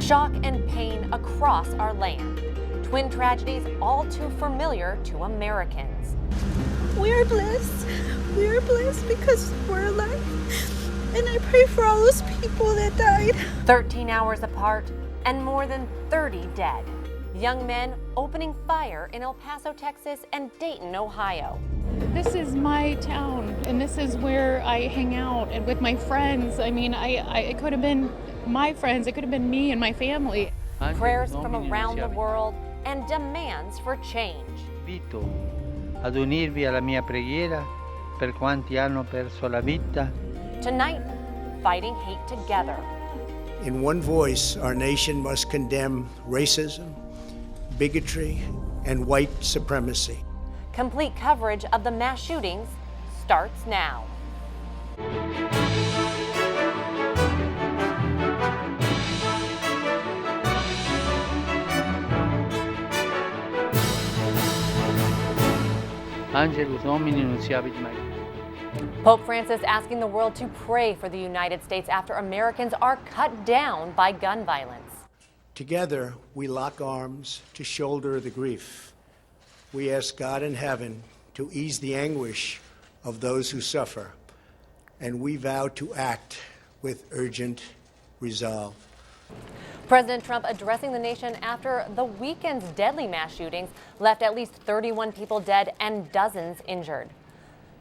Shock and pain across our land. Twin tragedies all too familiar to Americans. We're blessed. We're blessed because we're alive. And I pray for all those people that died. 13 hours apart and more than 30 dead. Young men opening fire in El Paso, Texas and Dayton, Ohio. This is my town and this is where I hang out and with my friends. I mean, it could have been my friends. It could have been me and my family. Prayers from around the world and demands for change. Invito ad unirvi alla mia preghiera per quanti hanno perso la vita. Tonight, fighting hate together. In one voice, our nation must condemn racism, bigotry, and white supremacy. Complete coverage of the mass shootings starts now. Angelus Domini nunciavit Maria. Pope Francis asking the world to pray for the United States after Americans are cut down by gun violence. Together, we lock arms to shoulder the grief. We ask God in heaven to ease the anguish of those who suffer, and we vow to act with urgent resolve. President Trump addressing the nation after the weekend's deadly mass shootings left at least 31 people dead and dozens injured.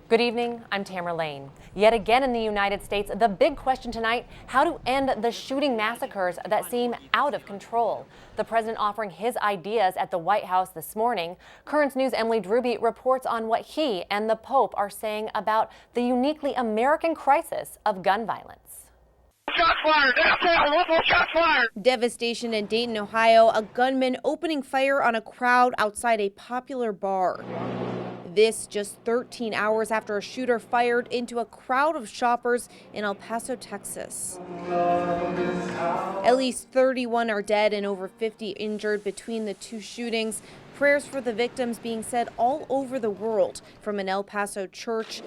Good evening, I'm Tamara Lane. Yet again in the United States, the big question tonight, how to end the shooting massacres that seem out of control. The president offering his ideas at the White House this morning. Currents News' Emily Drewby reports on what he and the Pope are saying about the uniquely American crisis of gun violence. Shots fired! Local shots fired! Devastation in Dayton, Ohio, a gunman opening fire on a crowd outside a popular bar. This just 13 hours after a shooter fired into a crowd of shoppers in El Paso, Texas. At least 31 are dead and over 50 injured between the two shootings. Prayers for the victims being said all over the world, from an El Paso church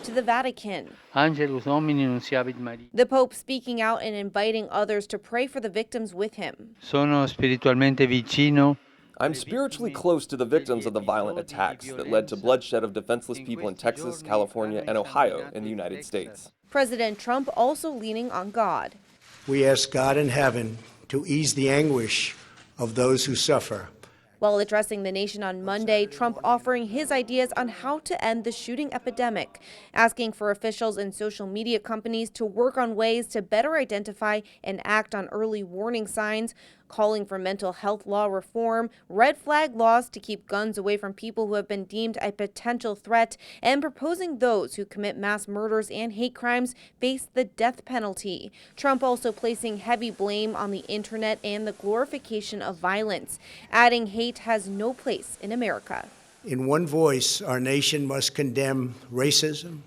to the Vatican. Angelus Domini nunciavit Maria. The Pope speaking out and inviting others to pray for the victims with him. Sono spiritualmente vicino. I'm spiritually close to the victims of the violent attacks that led to bloodshed of defenseless people in Texas, California, and Ohio in the United States. President Trump also leaning on God. We ask God in heaven to ease the anguish of those who suffer. While addressing the nation on Monday, Trump offering his ideas on how to end the shooting epidemic, asking for officials and social media companies to work on ways to better identify and act on early warning signs, calling for mental health law reform, red flag laws to keep guns away from people who have been deemed a potential threat, and proposing those who commit mass murders and hate crimes face the death penalty. Trump also placing heavy blame on the internet and the glorification of violence, adding hate has no place in America. In one voice, our nation must condemn racism,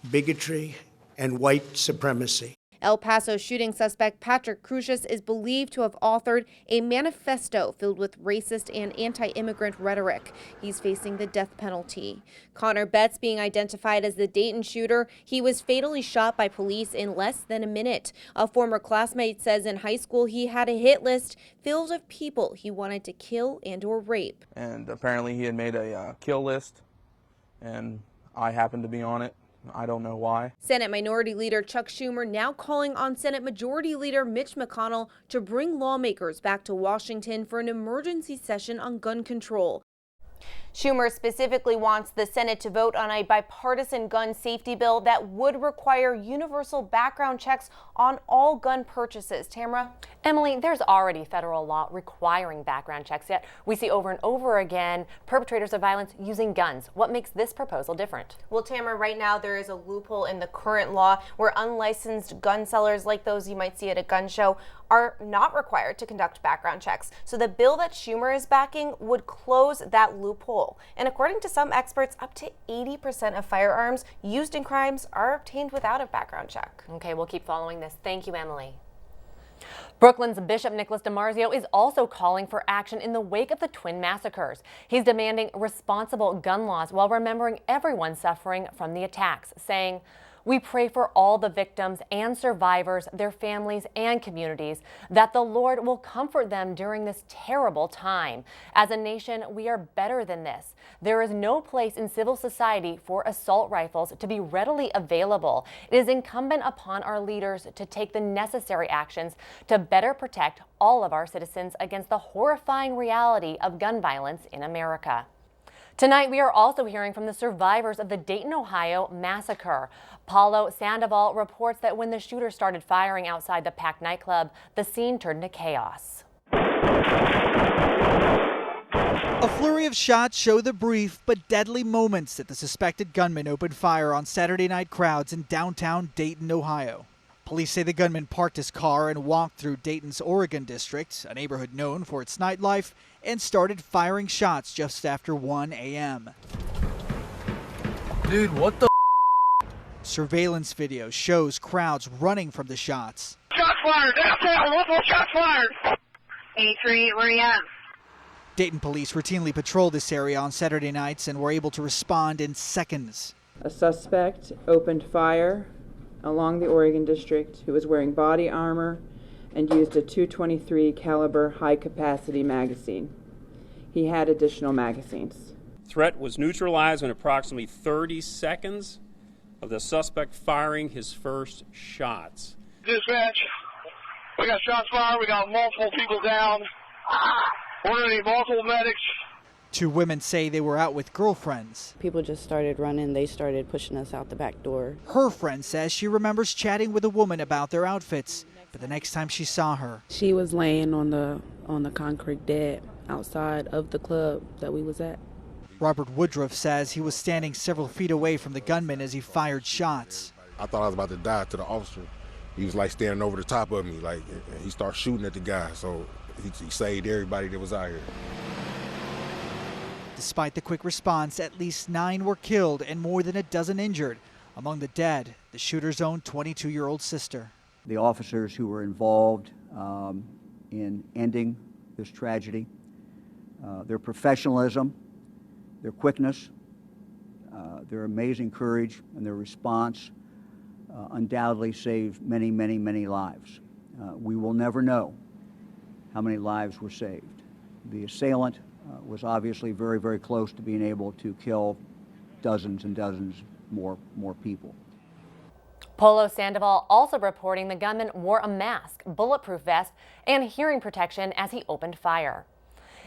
bigotry, and white supremacy. El Paso shooting suspect Patrick Crucius is believed to have authored a manifesto filled with racist and anti-immigrant rhetoric. He's facing the death penalty. Connor Betts being identified as the Dayton shooter. He was fatally shot by police in less than a minute. A former classmate says in high school he had a hit list filled of people he wanted to kill and or rape. And apparently he had made a kill list, and I happened to be on it. I don't know why. Senate Minority Leader Chuck Schumer now calling on Senate Majority Leader Mitch McConnell to bring lawmakers back to Washington for an emergency session on gun control. Schumer specifically wants the Senate to vote on a bipartisan gun safety bill that would require universal background checks on all gun purchases. Tamara? Emily, there's already federal law requiring background checks, yet we see over and over again perpetrators of violence using guns. What makes this proposal different? Well, Tamara, right now there is a loophole in the current law where unlicensed gun sellers like those you might see at a gun show are not required to conduct background checks. So the bill that Schumer is backing would close that loophole. And according to some experts, up to 80% of firearms used in crimes are obtained without a background check. Okay, we'll keep following this. Thank you, Emily. Brooklyn's Bishop Nicholas DiMarzio is also calling for action in the wake of the twin massacres. He's demanding responsible gun laws while remembering everyone suffering from the attacks, saying, We pray for all the victims and survivors, their families and communities, that the Lord will comfort them during this terrible time. As a nation, we are better than this. There is no place in civil society for assault rifles to be readily available. It is incumbent upon our leaders to take the necessary actions to better protect all of our citizens against the horrifying reality of gun violence in America. Tonight, we are also hearing from the survivors of the Dayton, Ohio massacre. Paulo Sandoval reports that when the shooter started firing outside the packed nightclub, the scene turned to chaos. A flurry of shots show the brief but deadly moments that the suspected gunman opened fire on Saturday night crowds in downtown Dayton, Ohio. Police say the gunman parked his car and walked through Dayton's Oregon district, a neighborhood known for its nightlife, and started firing shots just after 1 a.m. Dude, what the? Surveillance video shows crowds running from the shots. Shots fired! Downtown! Multiple shots fired! 83, where you at? Dayton police routinely patrol this area on Saturday nights and were able to respond in seconds. A suspect opened fire along the Oregon district who was wearing body armor and used a .223 caliber high-capacity magazine. He had additional magazines. Threat was neutralized in approximately 30 seconds of the suspect firing his first shots. Dispatch, we got shots fired. We got multiple people down. We're going to need multiple medics. Two women say they were out with girlfriends. People just started running. They started pushing us out the back door. Her friend says she remembers chatting with a woman about their outfits, but the next time she saw her, she was laying on the concrete dead outside of the club that we was at. Robert Woodruff says he was standing several feet away from the gunman as he fired shots. I thought I was about to die to the officer. He was like standing over the top of me, like, and he started shooting at the guy, so he saved everybody that was out here. Despite the quick response, at least 9 were killed and more than a dozen injured. Among the dead, the shooter's own 22-year-old sister. The officers who were involved in ending this tragedy, their professionalism, their quickness, their amazing courage, and their response undoubtedly saved many, many, many lives. We will never know how many lives were saved. The assailant was obviously very, very close to being able to kill dozens and dozens more people. Paulo Sandoval also reporting the gunman wore a mask, bulletproof vest, and hearing protection as he opened fire.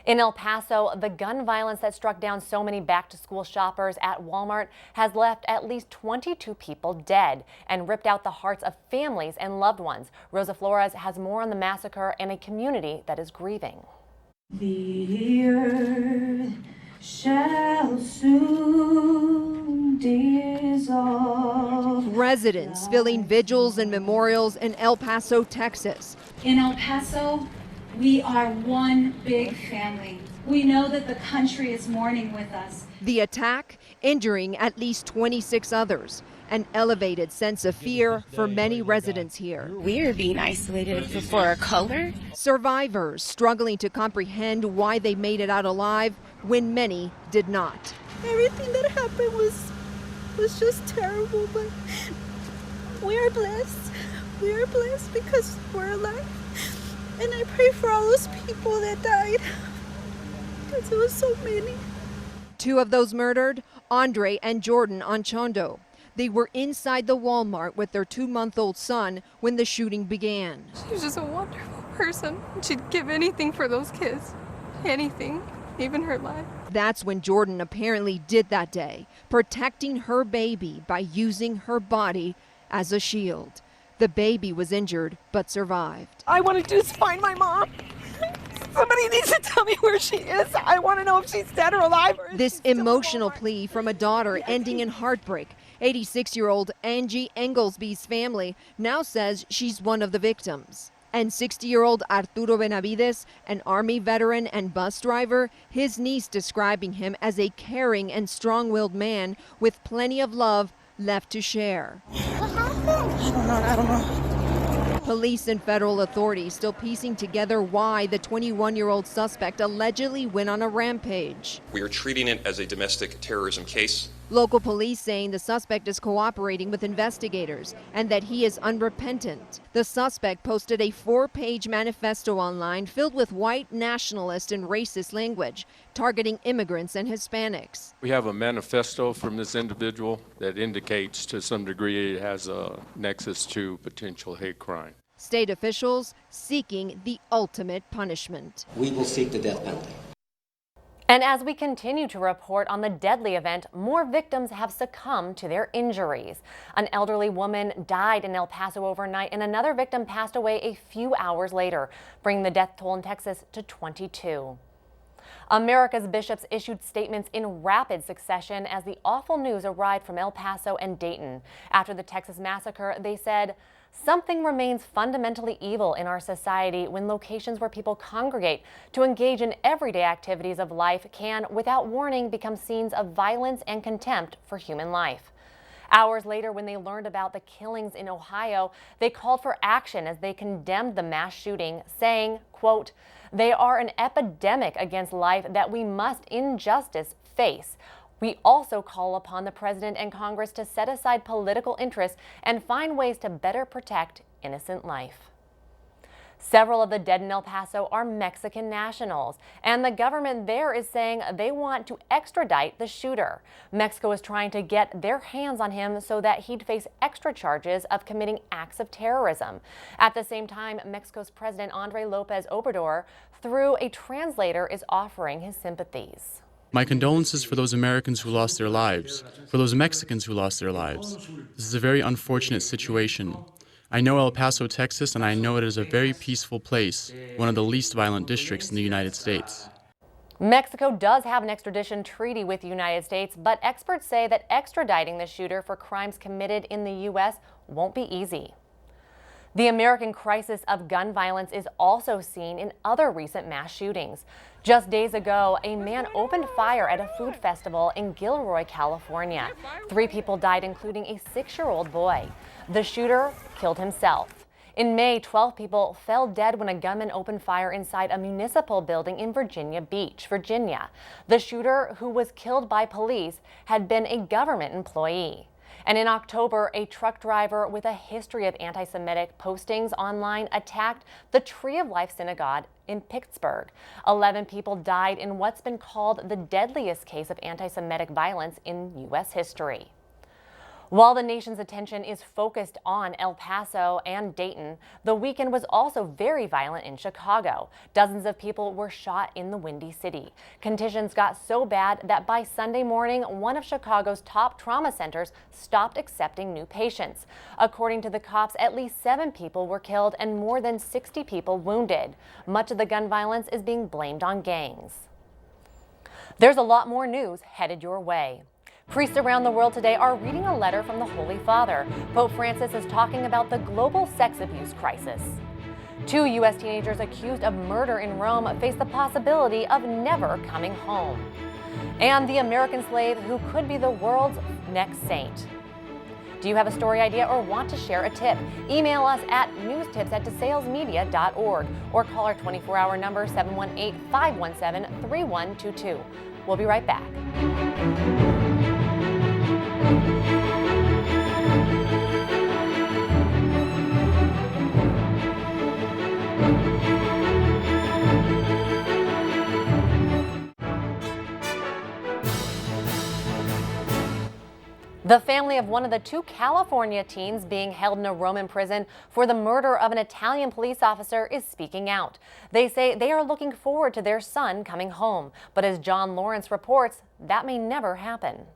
In El Paso, the gun violence that struck down so many back-to-school shoppers at Walmart has left at least 22 people dead and ripped out the hearts of families and loved ones. Rosa Flores has more on the massacre and a community that is grieving. The earth shall soon dissolve. Residents filling vigils and memorials in El Paso, Texas. In El Paso, we are one big family. We know that the country is mourning with us. The attack injuring at least 26 others. An elevated sense of fear for many residents here. We're being isolated for our color. Survivors struggling to comprehend why they made it out alive when many did not. Everything that happened was just terrible, but we are blessed. We are blessed because we're alive. And I pray for all those people that died, because it was so many. 2 of those murdered, Andre and Jordan Anchondo. They were inside the Walmart with their 2-month-old son when the shooting began. She was just a wonderful person. She'd give anything for those kids. Anything, even her life. That's when Jordan apparently did that day, protecting her baby by using her body as a shield. The baby was injured but survived. I want to just find my mom. Somebody needs to tell me where she is. I want to know if she's dead or alive. This emotional plea from a daughter ending in heartbreak. 86-year-old Angie Englesby's family now says she's one of the victims. And 60-year-old Arturo Benavides, an Army veteran and bus driver, his niece describing him as a caring and strong-willed man with plenty of love left to share. I don't know. Police and federal authorities still piecing together why the 21-year-old suspect allegedly went on a rampage. We are treating it as a domestic terrorism case. Local police saying the suspect is cooperating with investigators and that he is unrepentant. The suspect posted a 4-page manifesto online filled with white nationalist and racist language, targeting immigrants and Hispanics. We have a manifesto from this individual that indicates to some degree it has a nexus to potential hate crime. State officials seeking the ultimate punishment. We will seek the death penalty. And as we continue to report on the deadly event, more victims have succumbed to their injuries. An elderly woman died in El Paso overnight, and another victim passed away a few hours later, bringing the death toll in Texas to 22. America's bishops issued statements in rapid succession as the awful news arrived from El Paso and Dayton. After the Texas massacre, they said, "Something remains fundamentally evil in our society when locations where people congregate to engage in everyday activities of life can, without warning, become scenes of violence and contempt for human life." Hours later, when they learned about the killings in Ohio, they called for action as they condemned the mass shooting, saying, quote, "They are an epidemic against life that we must, in justice, face. We also call upon the President and Congress to set aside political interests and find ways to better protect innocent life." Several of the dead in El Paso are Mexican nationals, and the government there is saying they want to extradite the shooter. Mexico is trying to get their hands on him so that he'd face extra charges of committing acts of terrorism. At the same time, Mexico's President Andrés López Obrador, through a translator, is offering his sympathies. My condolences for those Americans who lost their lives, for those Mexicans who lost their lives. This is a very unfortunate situation. I know El Paso, Texas, and I know it is a very peaceful place, one of the least violent districts in the United States. Mexico does have an extradition treaty with the United States, but experts say that extraditing the shooter for crimes committed in the U.S. won't be easy. The American crisis of gun violence is also seen in other recent mass shootings. Just days ago, a man opened fire at a food festival in Gilroy, California. 3 people died, including a 6-year-old boy. The shooter killed himself. In May, 12 people fell dead when a gunman opened fire inside a municipal building in Virginia Beach, Virginia. The shooter, who was killed by police, had been a government employee. And in October, a truck driver with a history of anti-Semitic postings online attacked the Tree of Life Synagogue in Pittsburgh. 11 people died in what's been called the deadliest case of anti-Semitic violence in U.S. history. While the nation's attention is focused on El Paso and Dayton, the weekend was also very violent in Chicago. Dozens of people were shot in the Windy City. Conditions got so bad that by Sunday morning, one of Chicago's top trauma centers stopped accepting new patients. According to the cops, at least 7 people were killed and more than 60 people wounded. Much of the gun violence is being blamed on gangs. There's a lot more news headed your way. Priests around the world today are reading a letter from the Holy Father. Pope Francis is talking about the global sex abuse crisis. 2 U.S. teenagers accused of murder in Rome face the possibility of never coming home. And the American slave who could be the world's next saint. Do you have a story idea or want to share a tip? Email us at newstips@desalesmedia.org or call our 24-hour number 718-517-3122. We'll be right back. The family of one of the 2 California teens being held in a Roman prison for the murder of an Italian police officer is speaking out. They say they are looking forward to their son coming home. But as John Lawrence reports, that may never happen.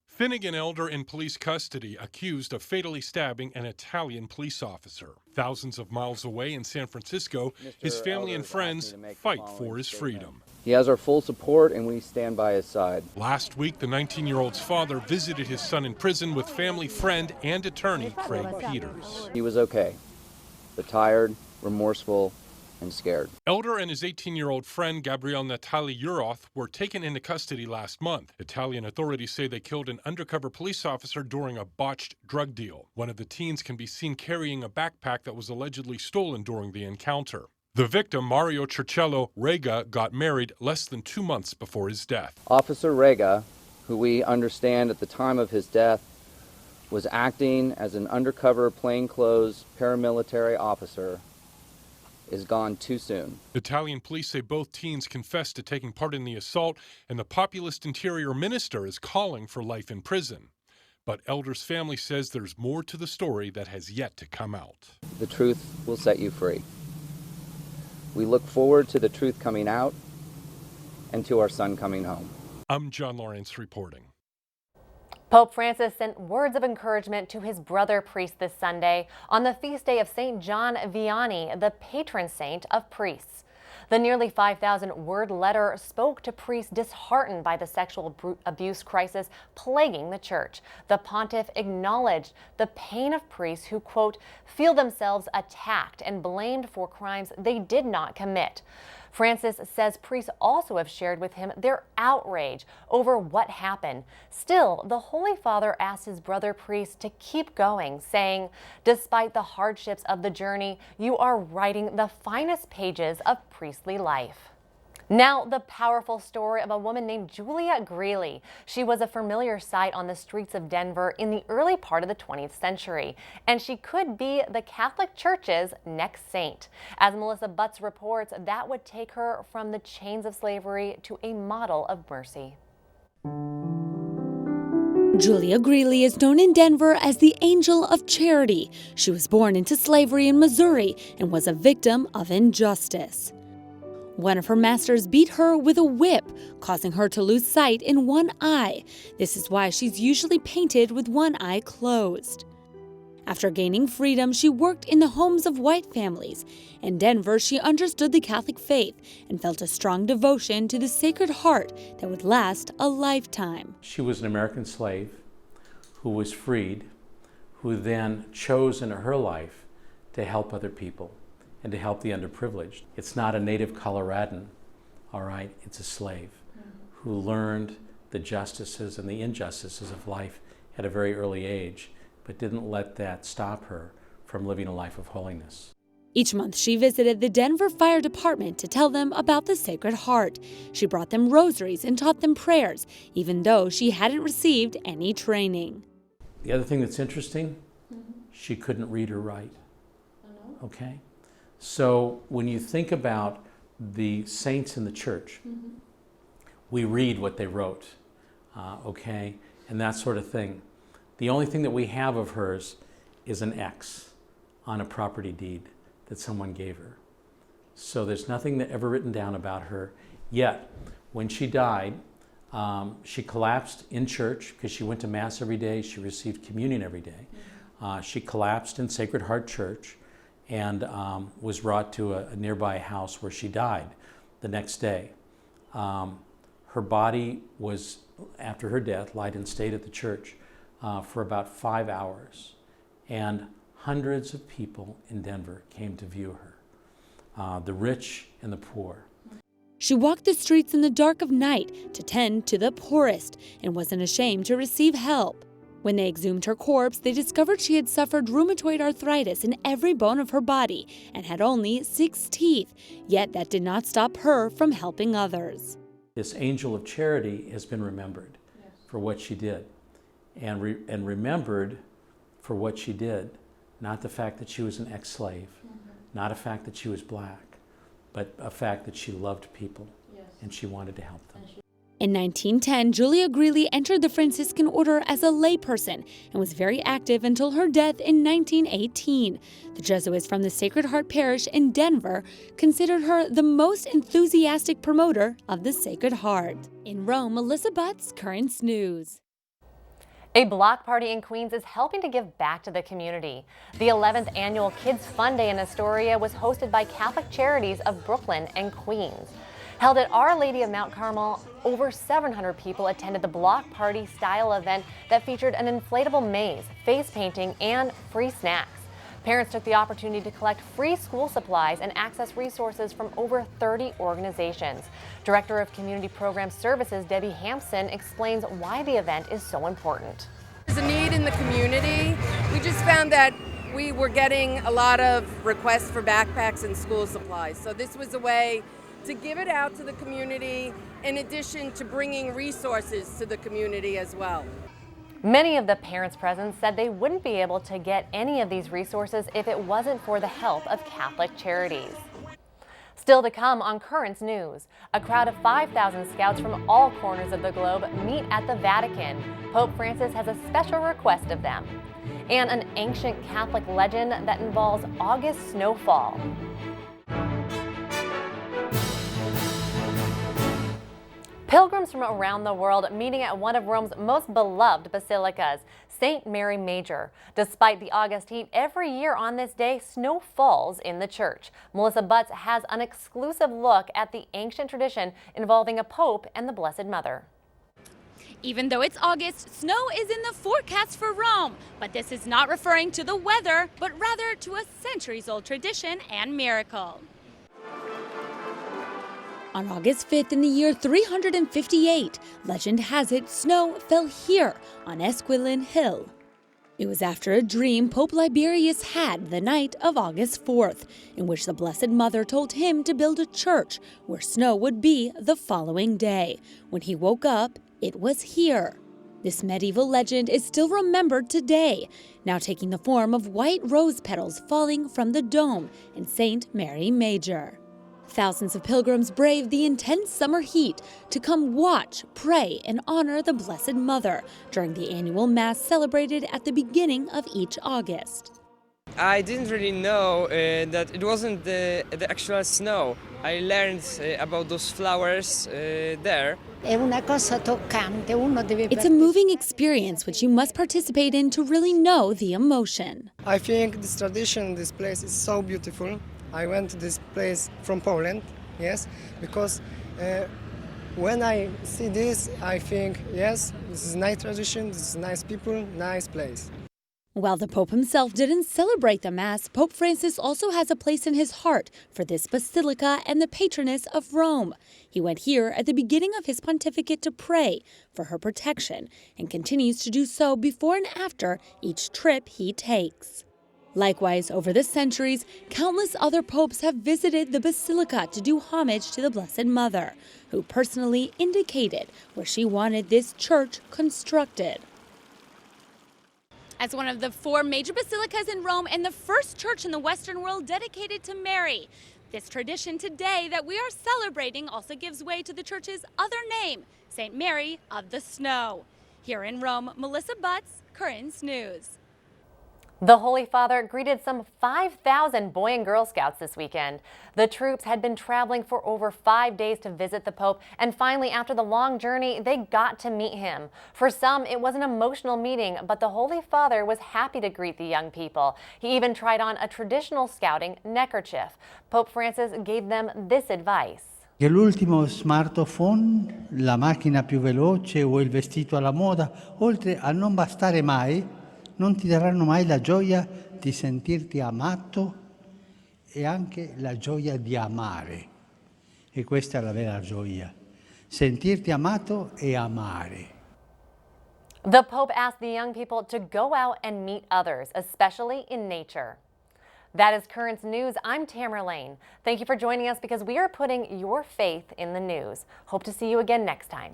Finnegan elder in police custody accused of fatally stabbing an Italian police officer. Thousands of miles away in San Francisco, his family and friends fight for his freedom. He has our full support and we stand by his side. Last week, the 19-year-old's father visited his son in prison with family friend and attorney Craig Peters. He was okay, but tired, remorseful, and scared. Elder and his 18-year-old friend Gabriel Natali Uroth were taken into custody last month. Italian authorities say they killed an undercover police officer during a botched drug deal. One of the teens can be seen carrying a backpack that was allegedly stolen during the encounter. The victim, Mario Circello Rega, got married less than 2 months before his death. Officer Rega who we understand at the time of his death was acting as an undercover plainclothes paramilitary officer, is gone too soon. Italian police say both teens confessed to taking part in the assault, and the populist interior minister is calling for life in prison. But Elder's family says there's more to the story that has yet to come out. The truth will set you free. We look forward to the truth coming out and to our son coming home. I'm John Lawrence reporting. Pope Francis sent words of encouragement to his brother priest this Sunday on the feast day of St. John Vianney, the patron saint of priests. The nearly 5,000-word letter spoke to priests disheartened by the sexual abuse crisis plaguing the church. The pontiff acknowledged the pain of priests who, quote, feel themselves attacked and blamed for crimes they did not commit. Francis says priests also have shared with him their outrage over what happened. Still, the Holy Father asked his brother priests to keep going, saying, despite the hardships of the journey, you are writing the finest pages of priestly life. Now, the powerful story of a woman named Julia Greeley. She was a familiar sight on the streets of Denver in the early part of the 20th century, and she could be the Catholic Church's next saint. As Melissa Butts reports, that would take her from the chains of slavery to a model of mercy. Julia Greeley is known in Denver as the Angel of Charity. She was born into slavery in Missouri and was a victim of injustice. One of her masters beat her with a whip, causing her to lose sight in one eye. This is why she's usually painted with one eye closed. After gaining freedom, she worked in the homes of white families. In Denver, she understood the Catholic faith and felt a strong devotion to the Sacred Heart that would last a lifetime. She was an American slave who was freed, who then chose in her life to help other people and to help the underprivileged. It's not a native Coloradan, all right? It's a slave who learned the justices and the injustices of life at a very early age, but didn't let that stop her from living a life of holiness. Each month, she visited the Denver Fire Department to tell them about the Sacred Heart. She brought them rosaries and taught them prayers, even though she hadn't received any training. The other thing that's interesting, she couldn't read or write, okay? So when you think about the saints in the church, we read what they wrote, okay, and that sort of thing. The only thing that we have of hers is an X on a property deed that someone gave her. So there's nothing that ever written down about her. Yet, when she died, she collapsed in church because she went to Mass every day. She received communion every day. She collapsed in Sacred Heart Church and was brought to a nearby house where she died the next day. Her body was, after her death, lied and stayed at the church for about 5 hours. And hundreds of people in Denver came to view her, the rich and the poor. She walked the streets in the dark of night to tend to the poorest and wasn't ashamed to receive help. When they exhumed her corpse, they discovered she had suffered rheumatoid arthritis in every bone of her body and had only 6 teeth, yet that did not stop her from helping others. This angel of charity has been remembered for what she did, and remembered for what she did, not the fact that she was an ex-slave, not a fact that she was black, but a fact that she loved people and she wanted to help them. In 1910, Julia Greeley entered the Franciscan order as a layperson and was very active until her death in 1918. The Jesuits from the Sacred Heart Parish in Denver considered her the most enthusiastic promoter of the Sacred Heart. In Rome, Melissa Butts, Currents News. A block party in Queens is helping to give back to the community. The 11th annual Kids Fun Day in Astoria was hosted by Catholic Charities of Brooklyn and Queens. Held at Our Lady of Mount Carmel, over 700 people attended the block party style event that featured an inflatable maze, face painting, and free snacks. Parents took the opportunity to collect free school supplies and access resources from over 30 organizations. Director of Community Program Services, Debbie Hampson, explains why the event is so important. There's a need in the community. We just found that we were getting a lot of requests for backpacks and school supplies. So this was a way to give it out to the community in addition to bringing resources to the community as well. Many of the parents present said they wouldn't be able to get any of these resources if it wasn't for the help of Catholic charities. Still to come on Currents News, a crowd of 5,000 scouts from all corners of the globe meet at the Vatican. Pope Francis has a special request of them. And an ancient Catholic legend that involves August snowfall. Pilgrims from around the world meeting at one of Rome's most beloved basilicas, St. Mary Major. Despite the August heat, every year on this day, snow falls in the church. Melissa Butts has an exclusive look at the ancient tradition involving a pope and the Blessed Mother. Even though it's August, snow is in the forecast for Rome. But this is not referring to the weather, but rather to a centuries-old tradition and miracle. On August 5th in the year 358, legend has it snow fell here on Esquilin Hill. It was after a dream Pope Liberius had the night of August 4th, in which the Blessed Mother told him to build a church where snow would be the following day. When he woke up, it was here. This medieval legend is still remembered today, now taking the form of white rose petals falling from the dome in St. Mary Major. Thousands of pilgrims brave the intense summer heat to come watch, pray, and honor the Blessed Mother during the annual Mass celebrated at the beginning of each August. I didn't really know that it wasn't the actual snow. I learned about those flowers there. It's a moving experience which you must participate in to really know the emotion. I think this tradition, this place is so beautiful. I went to this place from Poland, yes, because when I see this, I think, yes, this is a nice tradition, this is nice people, nice place. While the Pope himself didn't celebrate the Mass, Pope Francis also has a place in his heart for this basilica and the patroness of Rome. He went here at the beginning of his pontificate to pray for her protection and continues to do so before and after each trip he takes. Likewise, over the centuries, countless other popes have visited the Basilica to do homage to the Blessed Mother, who personally indicated where she wanted this church constructed. As one of the 4 major basilicas in Rome and the first church in the Western world dedicated to Mary, this tradition today that we are celebrating also gives way to the church's other name, St. Mary of the Snow. Here in Rome, Melissa Butts, Currents News. The Holy Father greeted some 5,000 Boy and Girl Scouts this weekend. The troops had been traveling for over 5 days to visit the Pope, and finally, after the long journey, they got to meet him. For some, it was an emotional meeting, but the Holy Father was happy to greet the young people. He even tried on a traditional scouting neckerchief. Pope Francis gave them this advice. Che l'ultimo smartphone, la macchina più veloce o il vestito alla moda, oltre a non bastare mai, non ti daranno mai la gioia di sentirti amato e anche la gioia di amare. E questa è la vera gioia, sentirti amato e amare. The Pope asked the young people to go out and meet others, especially in nature. That is Currents News. I'm Tamara Lane. Thank you for joining us because we are putting your faith in the news. Hope to see you again next time.